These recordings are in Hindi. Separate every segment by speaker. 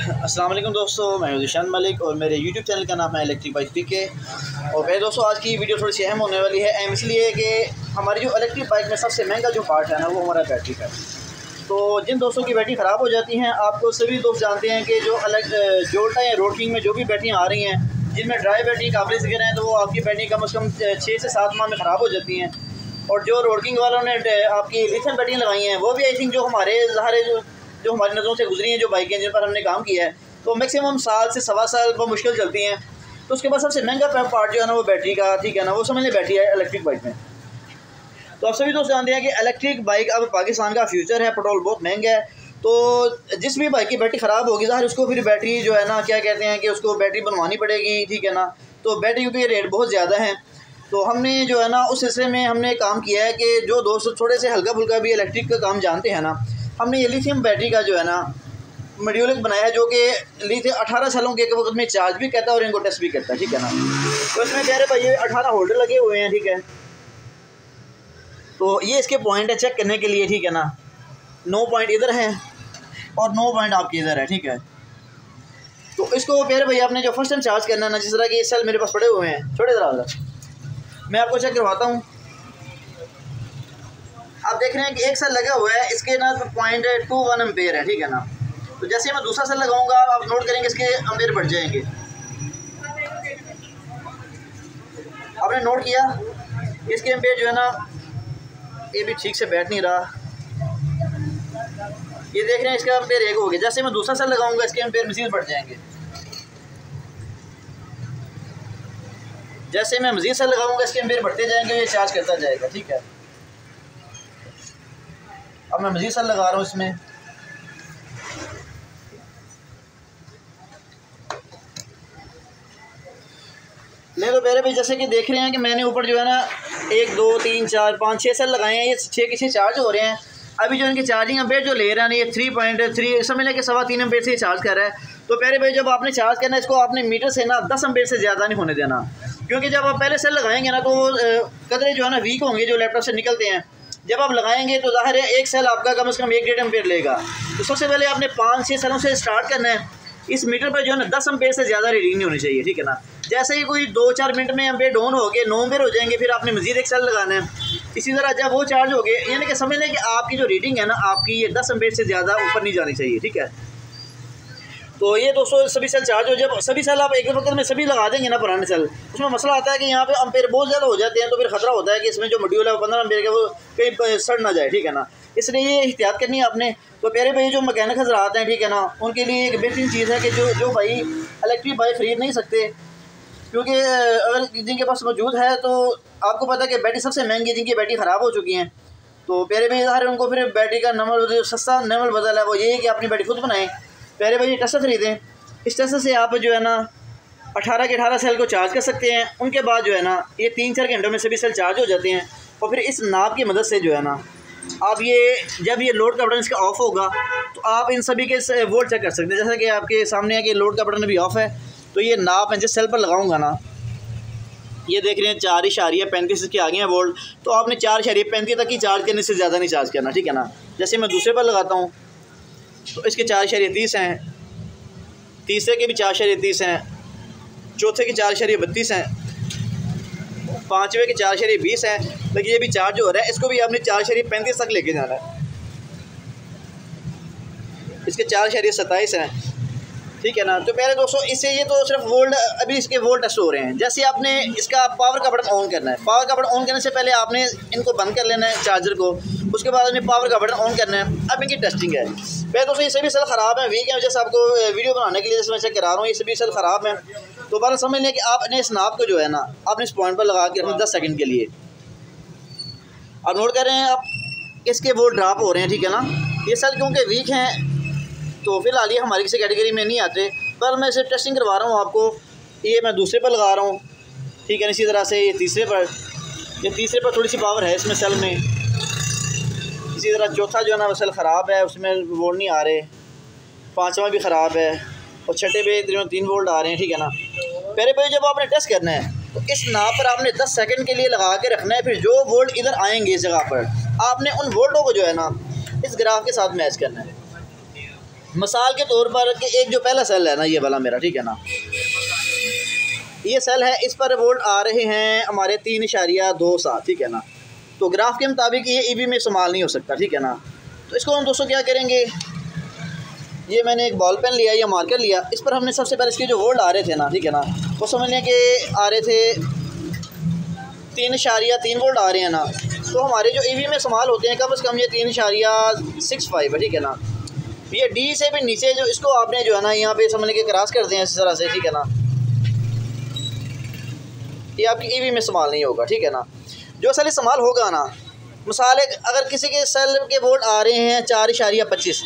Speaker 1: अस्सलाम वालेकुम दोस्तों, मैं हूं ज़ीशान मलिक और मेरे YouTube चैनल का नाम है इलेक्ट्रिक बाइक पीके। और मेरे दोस्तों, आज की वीडियो थोड़ी सी अहम होने वाली है। अहम इसलिए कि हमारी जो इलेक्ट्रिक बाइक में सबसे महंगा जो पार्ट है ना, वो हमारा बैटरी का है। तो जिन दोस्तों की बैटरी ख़राब हो जाती हैं, आपको सभी दोस्त जानते हैं कि जो अलग जोल्टा या रोड किंग में जो भी बैटरियाँ आ रही हैं, जिनमें ड्राई बैटरी काबिल ज़िक्र हैं, तो वो आपकी बैटरी कम से कम 6 से 7 माह में ख़राब हो जाती हैं। और जो रोड किंग वालों ने आपकी लिथियम बैटरियाँ लगाई हैं, वो भी आई थिंक जो हमारे ज़ाहिर जो हमारी नज़रों से गुजरी हैं, जो बाइकें जिन पर हमने काम किया है, तो मैक्सिमम साल से सवा साल वो मुश्किल चलती हैं। तो उसके बाद सबसे महंगा पार्ट जो है ना, वो बैटरी का, ठीक है ना, वो समझ लें बैटरी है इलेक्ट्रिक बाइक में। तो आप सभी दोस्त जानते हैं कि इलेक्ट्रिक बाइक अब पाकिस्तान का फ्यूचर है। पेट्रोल बहुत महंगा है, तो जिस भी बाइक की बैटरी ख़राब होगी, ज़ाहिर उसको फिर बैटरी जो है ना, क्या कहते हैं कि उसको बैटरी बनवानी पड़ेगी, ठीक है ना। तो बैटरी क्योंकि रेट बहुत ज़्यादा है, तो हमने जो है ना उस हिस्से में हमने काम किया है कि जो दोस्त थोड़े से हल्का फुल्का भी इलेक्ट्रिक का काम जानते हैं ना, हमने ये लिथियम बैटरी का जो है ना मॉड्यूल बनाया है, जो कि लिथियम 18 सालों के वक्त में चार्ज भी करता है और इनको टेस्ट भी करता है, ठीक है ना। तो इसमें कह रहे भाई ये 18 होल्डर लगे हुए हैं, ठीक है। तो ये इसके पॉइंट है चेक करने के लिए, ठीक है ना। 9 पॉइंट इधर हैं और 9 पॉइंट आपके इधर है, ठीक है। तो इसको प्यारे भैया आपने जो फर्स्ट टाइम चार्ज करना है ना, जिस तरह के सेल मेरे पास पड़े हुए हैं, छोटे तरह मैं आपको चेक करवाता हूँ। आप देख रहे हैं कि एक सेल लगा हुआ है, इसके ना 0.21 एम्पेयर है, ठीक है ना। तो जैसे मैं दूसरा सेल लगाऊंगा, आप नोट करेंगे इसके एम्पेयर बढ़ जाएंगे। आपने नोट किया इसके एम्पेयर जो है ना, ये भी ठीक से बैठ नहीं रहा। ये देख रहे हैं इसका एम्पेयर 1 हो गया। जैसे मैं दूसरा सेल लगाऊंगा, इसके एम्पेयर मज़ीद बढ़ जाएंगे। जैसे मैं मज़ीद सेल लगाऊंगा, इसके एम्पेयर बढ़ते जाएंगे, ये चार्ज करता जाएगा, ठीक है। अब मैं मज़ीद सेल लगा रहा हूँ इसमें। ले तो पहले भाई जैसे कि देख रहे हैं कि मैंने ऊपर जो है ना 1 2 3 4 5 6 सेल लगाए हैं। ये 6 के 6 चार्ज हो रहे हैं। अभी जो इनके चार्जिंग एम्पेयर जो ले रहा है ना, ये 3.3 समझ लें कि 3.25 एम्पेयर से चार्ज कर रहा है। तो पहले भाई जब आपने चार्ज करना है, इसको आपने मीटर से ना 10 एम्पेयर से ज़्यादा नहीं होने देना, क्योंकि जब आप पहले सेल लगाएंगे ना, तो वो कदरे जो है ना वीक होंगे, जो लैपटॉप से निकलते हैं। जब आप लगाएंगे तो ज़ाहिर है एक सेल आपका कम से कम 1-1.5 एम्पेयर लेगा। तो सबसे पहले आपने 5-6 सेलों से स्टार्ट करना है। इस मीटर पर जो है ना 10 एम्पेयर से ज़्यादा रीडिंग नहीं होनी चाहिए, ठीक है ना। जैसे ही कोई 2-4 मिनट में एम्पेयर डाउन हो गए, 9 एम्पेयर हो जाएंगे, फिर आपने मज़ीद एक सेल लगाना है। इसी तरह जब वो चार्ज हो गए, यानी कि समझ लें कि आपकी जो रीडिंग है ना, आपकी ये 10 एम्पेयर से ज़्यादा ऊपर नहीं जानी चाहिए, ठीक है। तो ये दोस्तों सभी सेल चार्ज हो, जब सभी सेल आप एक वक्त में सभी लगा देंगे ना पुराने सेल, उसमें मसला आता है कि यहाँ पे एम्पेयर बहुत ज़्यादा हो जाते हैं। तो फिर खतरा होता है कि इसमें जो मॉड्यूल है वो 15 एम्पेयर का, वो कहीं सड़ ना जाए, ठीक है ना। इसलिए ये एहतियात करनी है आपने। तो प्यारे भाई जो मैकेनिक हज़रात हैं, ठीक है ना, उनके लिए एक बेहतरीन चीज़ है कि जो भाई इलेक्ट्रिक बाइक खरीद नहीं सकते, क्योंकि अगर जिनके पास मौजूद है, तो आपको पता है कि बैटरी सबसे महंगी, जिनकी बैटरी ख़राब हो चुकी हैं। तो प्यारे भाई ज़ाहिर उनको फिर बैटरी का नंबर जो सस्ता नंबर बदल है, वो ये है कि अपनी बैटरी खुद बनाएं। प्यारे भाई ये टेस्टर ख़रीदें। इस टेस्टर से आप जो है ना 18 के 18 सेल को चार्ज कर सकते हैं। उनके बाद जो है ना ये 3-4 घंटों में सभी सेल चार्ज हो जाते हैं। और फिर इस नाप की मदद से जो है ना, आप ये जब ये लोड का बटन इसका ऑफ होगा, तो आप इन सभी के वोल्ट चेक कर सकते हैं। जैसा कि आपके सामने है कि लोड का बटन अभी ऑफ है, तो ये नाप मैं जिस सेल पर लगाऊंगा ना, ये देख रहे हैं 4.35 इसके आगे हैं वोल्ट। तो आपने 4.35 तक ही चार्ज करने से ज़्यादा नहीं चार्ज करना, ठीक है ना। जैसे मैं दूसरे पर लगाता हूँ, तो इसके 4.30 हैं, तीसरे के भी 4.30 हैं, चौथे के 4.32 हैं, पाँचवें के 4.20 हैं। लेकिन ये भी चार्ज हो रहा है, इसको भी आपने 4.35 तक लेके जाना है। इसके 4.27 हैं, ठीक है ना। तो प्यारे दोस्तों, इससे ये तो सिर्फ वोल्ट, अभी इसके वोल्ट टेस्ट हो रहे हैं। जैसे आपने इसका पावर का बटन ऑन करना है, पावर का बटन ऑन करने से पहले आपने इनको बंद कर लेना है चार्जर को, उसके बाद आपने पावर का बटन ऑन करना है। अब इनकी टेस्टिंग है। प्यारे दोस्तों, ये सभी सेल ख़राब हैं, वीक हैं। जैसे आपको वीडियो बनाने के लिए जैसे मैं चेक करा रहा हूँ, ये सभी सेल ख़राब हैं। तो बार समझ लें कि आपने इस नाप को जो है ना, आपने इस पॉइंट पर लगा के रखना 10 सेकंड के लिए। आप नोट कर रहे हैं, आप इसके वोल्ट ड्रॉप हो रहे हैं, ठीक है ना। ये सेल क्योंकि वीक हैं, तो फिलहाल ये हमारी किसी कैटेगरी में नहीं आते, पर मैं इसे टेस्टिंग करवा रहा हूँ आपको। ये मैं दूसरे पर लगा रहा हूँ, ठीक है। इसी तरह से ये तीसरे पर थोड़ी सी पावर है इसमें सेल में। इसी तरह चौथा जो है ना, वो सेल ख़राब है, उसमें वोल्ट नहीं आ रहे। पाँचवा भी ख़राब है और छठे पे 3 वोल्ट आ रहे हैं, ठीक है ना। पहले भाई जब आपने टेस्ट करना है, तो इस नाप पर आपने 10 सेकंड के लिए लगा के रखना है। फिर जो वोल्ट इधर आएंगे इस जगह पर, आपने उन वोल्टों को जो है ना इस ग्राफ के साथ मैच करना है। मिसाल के तौर पर कि एक जो पहला सेल है ना, ये वाला मेरा, ठीक है ना, ये सेल है, इस पर वोल्ट आ रहे हैं हमारे 3.27, ठीक है ना। तो ग्राफ के मुताबिक ये ईवी में इस्तेमाल नहीं हो सकता, ठीक है ना। तो इसको हम दोस्तों क्या करेंगे, ये मैंने एक बॉल पेन लिया या मार्कर लिया, इस पर हमने सबसे पहले इसके जो वोल्ट आ रहे थे ना, ठीक है ना, वो समझ लें कि आ रहे थे 3.3 वोल्ट आ रहे हैं ना। तो हमारे जो ईवी में इस्तेमाल होते हैं कम से कम ये 3.65 है, ठीक है ना। ये डी से भी नीचे जो इसको आपने जो है ना यहाँ पे समझ के क्रॉस कर दें इस तरह से, ठीक है ना, ये आपकी ईवी में इस्तेमाल नहीं होगा, ठीक है ना। जो सेल इस्तेमाल होगा ना, मिसाल अगर किसी के सेल के वोल्ट आ रहे हैं 4.25,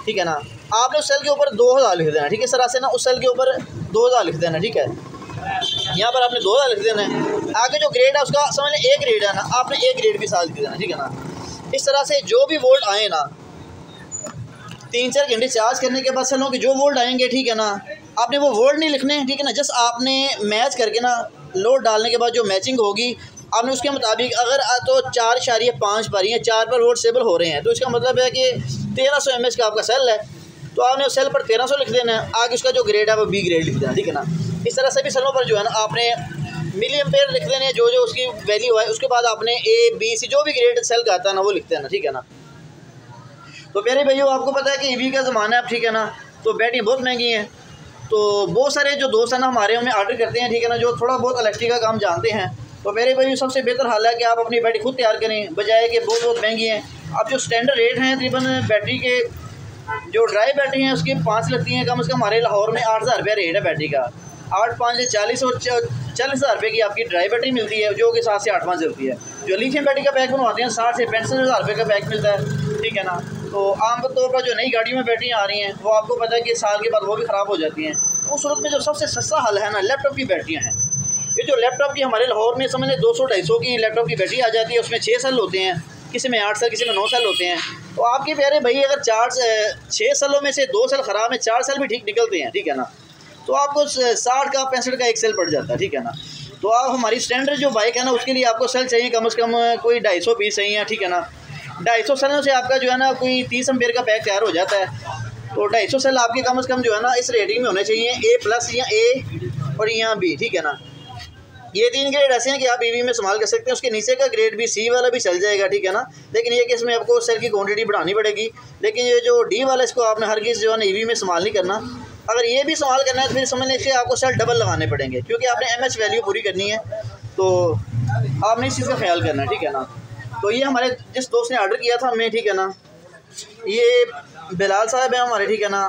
Speaker 1: ठीक है ना, आपने उस सेल के ऊपर 2000 लिख देना, ठीक है, इस तरह से ना उस सेल के ऊपर 2000 लिख देना, ठीक है, यहाँ पर आपने 2000 लिख देना है। आगे जो ग्रेड है उसका समझ लें एक ग्रेड है ना, आपने एक ग्रेड भी साथ लिख देना, ठीक है ना। इस तरह से जो भी वोल्ट आए ना 3-4 घंटे चार्ज करने के बाद सेलों के जो वोल्ट आएंगे, ठीक है ना, आपने वो वोल्ट नहीं लिखने, ठीक है ना, जस्ट आपने मैच करके ना लोड डालने के बाद जो मैचिंग होगी आपने उसके मुताबिक अगर तो 4.5 पर या 4 पर वोल्ट स्टेबल हो रहे हैं तो इसका मतलब है कि 1300 mAh का आपका सेल है, तो आपने उस सेल पर 1300 लिख देना है, आगे उसका जो ग्रेड है वो बी ग्रेड लिख देना, ठीक है ना। इस तरह से भी सेलों पर जो है ना आपने मिली एम्पेयर लिख देने जो जो उसकी वैल्यू है, उसके बाद आपने ए बी सी जो भी ग्रेड सेल का आता है ना वो लिखते हैं ना, ठीक है ना। तो प्यारे भाइयों आपको पता है कि ईवी का ज़माना है, ठीक है ना, तो बैटरी बहुत महंगी हैं। तो बहुत सारे जो दोस्त हैं ना हमारे हमें ऑर्डर करते हैं, ठीक है ना, जो थोड़ा बहुत इलेक्ट्रिक का काम जानते हैं। तो मेरे भाई सबसे बेहतर हाल है कि आप अपनी बैटरी खुद तैयार करें, बजाय कि बहुत महंगी हैं। अब जो स्टैंडर्ड रेट हैं तकरीबन बैटरी के जो ड्राई बैटरी हैं उसकी 5 लगती हैं, कम से कम हमारे लाहौर में 8000 रुपये रेट है बैटरी का। 8-5 40 और 40,000 रुपये की आपकी ड्राई बैटरी मिलती है, जो कि 7 से 8 माह चलती है। जो लिथियम बैटरी का पैक बनवाते हैं 60 से 65,000 रुपये का पैक मिलता है, ठीक है ना। तो आम तौर पर जो नई गाड़ियों में बैटरी आ रही हैं वो आपको पता है कि साल के बाद वो भी ख़राब हो जाती हैं। तो उस सूरत में जो सबसे सस्ता हल है ना, लैपटॉप की बैटरियाँ हैं। ये जो लैपटॉप की हमारे लाहौर में समझ लें 200-250 की लैपटॉप की बैटरी आ जाती है, उसमें 6 सेल होते हैं, किसी में 8 सेल, किसी में 9 सेल होते हैं। तो आपके प्यारे भाई अगर 6 सेलों में से 2 सेल ख़राब है, 4 सेल भी ठीक निकलते हैं, ठीक है ना, तो आपको 60 का 65 का एक सेल पड़ जाता है, ठीक है ना। तो आप हमारी स्टैंडर्ड जो बाइक है ना उसके लिए आपको सेल चाहिए कम से कम कोई 250 पीस चाहिए, ठीक है ना। 250 सेलों से आपका जो है ना कोई 30 एम्पेयर का पैक तैयार हो जाता है। तो 250 सेल आपके कम से कम जो है ना इस रेटिंग में होने चाहिए, A+ या A और यहाँ B, ठीक है ना। ये 3 ग्रेड ऐसे हैं कि आप ईवी में इस्तेमाल कर सकते हैं। उसके नीचे का ग्रेड भी C वाला भी चल जाएगा, ठीक है ना, लेकिन ये कि इसमें आपको सेल की क्वांटिटी बढ़ानी पड़ेगी। लेकिन ये जो D वाला इसको आपने हर किसी जो है ना ईवी में इस्तेमाल नहीं करना। अगर ये भी इस्तेमाल करना है तो फिर समझ लीजिए आपको सेल डबल लगाने पड़ेंगे, क्योंकि आपने MH वैल्यू पूरी करनी है, तो आपने इस चीज़ का ख्याल करना है, ठीक है ना। तो ये हमारे जिस दोस्त ने ऑर्डर किया था हमें, ठीक है ना, ये बिलाल साहब हैं हमारे, ठीक है ना,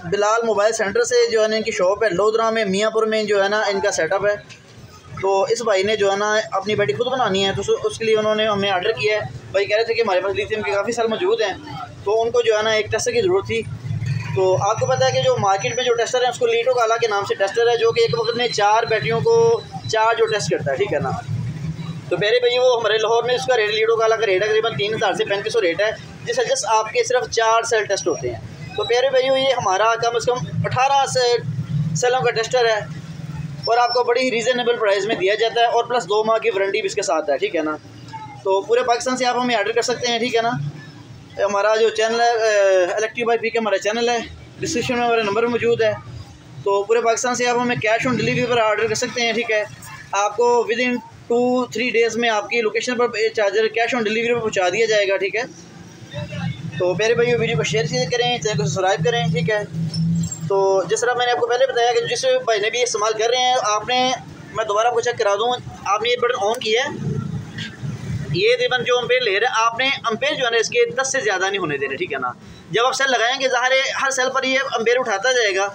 Speaker 1: बिलाल मोबाइल सेंटर से जो है ना इनकी शॉप है लोधरा में, मियाँपुर में जो है ना इनका सेटअप है। तो इस भाई ने जो है ना अपनी बैटरी खुद बनानी है, तो उसके लिए उन्होंने हमें ऑर्डर किया है। भाई कह रहे थे कि हमारे पास लिथियम के काफ़ी साल मौजूद हैं, तो उनको जो है ना एक टेस्टर की ज़रूरत थी। तो आपको पता है कि जो मार्केट में जो टेस्टर है उसको लीटो काला के नाम से टेस्टर है, जो कि एक वक्त में 4 बैटरियों को 4 जो टेस्ट करता है, ठीक है ना। तो मेरे भाई वो हमारे लाहौर में उसका रेट लीटो काला का रेट है तकरीबन 3000 से 3500 रेट है, जिससे जस्ट आपके सिर्फ 4 सेल टेस्ट होते हैं। तो प्यारे भाइयों ये हमारा कम से कम 18 सेलों का टेस्टर है और आपको बड़ी रीज़नेबल प्राइस में दिया जाता है, और प्लस 2 माह की वारंटी भी इसके साथ है, ठीक है ना। तो पूरे पाकिस्तान से आप हमें ऑर्डर कर सकते हैं, ठीक है ना। हमारा जो चैनल है इलेक्ट्रिक बाइक पीके हमारा चैनल है, डिस्क्रिप्शन में हमारा नंबर मौजूद है। तो पूरे पाकिस्तान से आप हमें कैश ऑन डिलीवरी पर ऑर्डर कर सकते हैं, ठीक है। आपको विदिन 2-3 डेज़ में आपकी लोकेशन पर चार्जर कैश ऑन डिलीवरी पर पहुँचा दिया जाएगा, ठीक है। तो मेरे भाई वीडियो को शेयर करें, चैनल को सब्सक्राइब करें, ठीक है। तो जिस तरह मैंने आपको पहले बताया कि जिस भाई ने भी इस्तेमाल कर रहे हैं, आपने मैं दोबारा आपको चेक करा दूँ, आपने ये बटन ऑन किया है, ये तकरीबन जो अम्पेयर ले रहे हैं आपने अम्पेयर जो है ना इसके 10 से ज़्यादा नहीं होने देने, ठीक है ना। जब आप सेल लगाएंगे ज़ाहिर है हर सेल पर ये अम्पेयर उठाता जाएगा,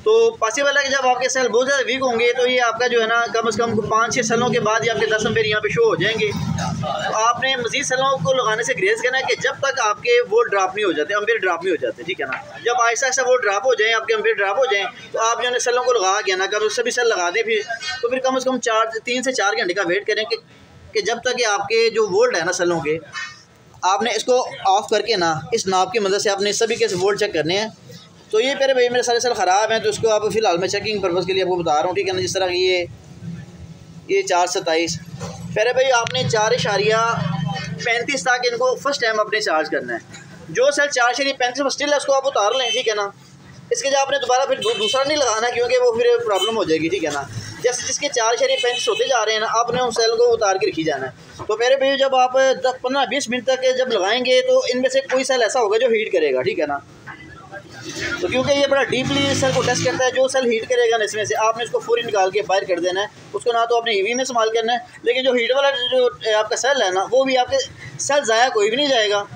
Speaker 1: तो पॉसिबल है कि जब आपके सेल बहुत ज़्यादा वीक होंगे तो ये आपका जो है ना कम से कम 5-6 सेलों के बाद ही आपके 10 अम्पेयर यहाँ पे शो हो जाएंगे। तो आपने मज़ीद सेलों को लगाने से ग्रेस करना है कि जब तक आपके वोल्ट ड्रॉप नहीं हो जाते, अम्पेयर ड्रॉप नहीं हो जाते, ठीक है ना। जब आहिस्ता आहिस्ता वोल्ट ड्रॉप हो जाए, आपके अम्पेयर ड्रॉप हो जाएँ, तो आप जो है सेलों को लगा के ना कभी सभी सेल लगा दें, फिर कम से कम 3 से 4 घंटे का वेट करें कि जब तक कि आपके जो वोल्ट है ना सेलों के, आपने इसको ऑफ़ करके ना इस नाप की मदद से आपने सभी के वोल्ट चेक करने हैं। तो ये प्यारे भाई मेरे सारे सेल ख़राब हैं, तो इसको आप फ़िलहाल मैं चेकिंग पर्पज़ के लिए आपको बता रहा हूँ, ठीक है ना। जिस तरह की ये 427 प्यारे भाई आपने 4.35 तक इनको फर्स्ट टाइम अपने चार्ज करना है। जो सेल 4.35 पर स्टिल है उसको आप उतार लें, ठीक है ना। इसके जब आपने दोबारा फिर दूसरा नहीं लगाना, क्योंकि वो फिर प्रॉब्लम हो जाएगी, ठीक है ना। जैसे जिसके 4.35 होते जा रहे हैं ना, आपने उस सेल को उतार के रखी जाना है। तो मेरे भाई जब आप 10-15-20 मिनट तक जब लगाएंगे तो इनमें से कोई सेल ऐसा होगा जो हीट करेगा, ठीक है ना। तो क्योंकि ये बड़ा डीपली सेल को टेस्ट करता है, जो सेल हीट करेगा ना इसमें से आपने उसको फौरी निकाल के बाहर कर देना है। उसको ना तो आपने ईवी में इस्तेमाल करना है, लेकिन जो हीट वाला जो आपका सेल है ना, वो भी आपके सेल ज़ाया कोई भी नहीं जाएगा।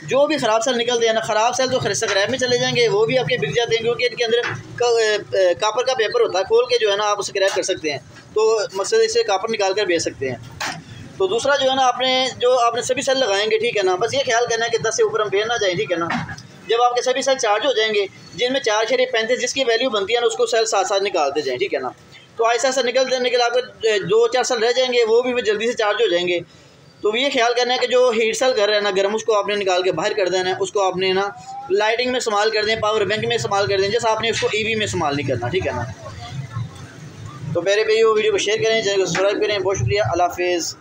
Speaker 1: जो भी ख़राब सेल निकलते हैं ना, ख़राब सेल तो स्क्रैप में चले जाएंगे, वो भी आपके बिक जाते हैं, क्योंकि इनके अंदर कापर का पेपर होता है, खोल के जो है ना आप स्क्रैप कर सकते हैं। तो मकसद इससे कापर निकाल कर बेच सकते हैं। तो दूसरा जो है ना, आपने सभी सेल लगाएंगे, ठीक है ना। बस ये ख्याल करना है कि 10 से ऊपर हम फेर ना जाए, ठीक है ना। जब आपके सभी सेल चार्ज हो जाएंगे, जिनमें 4.35 जिसकी वैल्यू बनती है ना, उसको सेल साथ साथ निकालते जाएँ, ठीक है ना। तो ऐसा ऐसा निकल आपके 2-4 सेल रह जाएंगे, वो भी जल्दी से चार्ज हो जाएंगे। तो ये ख्याल करना है कि जो हीट सेल कर रहा है ना गर्म, उसको आपने निकाल के बाहर कर देना है। उसको आपने ना लाइटिंग में इस्तेमाल कर दें, पावर बैंक में इस्तेमाल कर दें, जैसे आपने उसको ईवी में इस्तेमाल नहीं करना, ठीक है ना। तो मेरे भाई वो वीडियो को शेयर करें, चैनल को सब्सक्राइब करें। बहुत शुक्रिया, अल्लाह हाफिज़।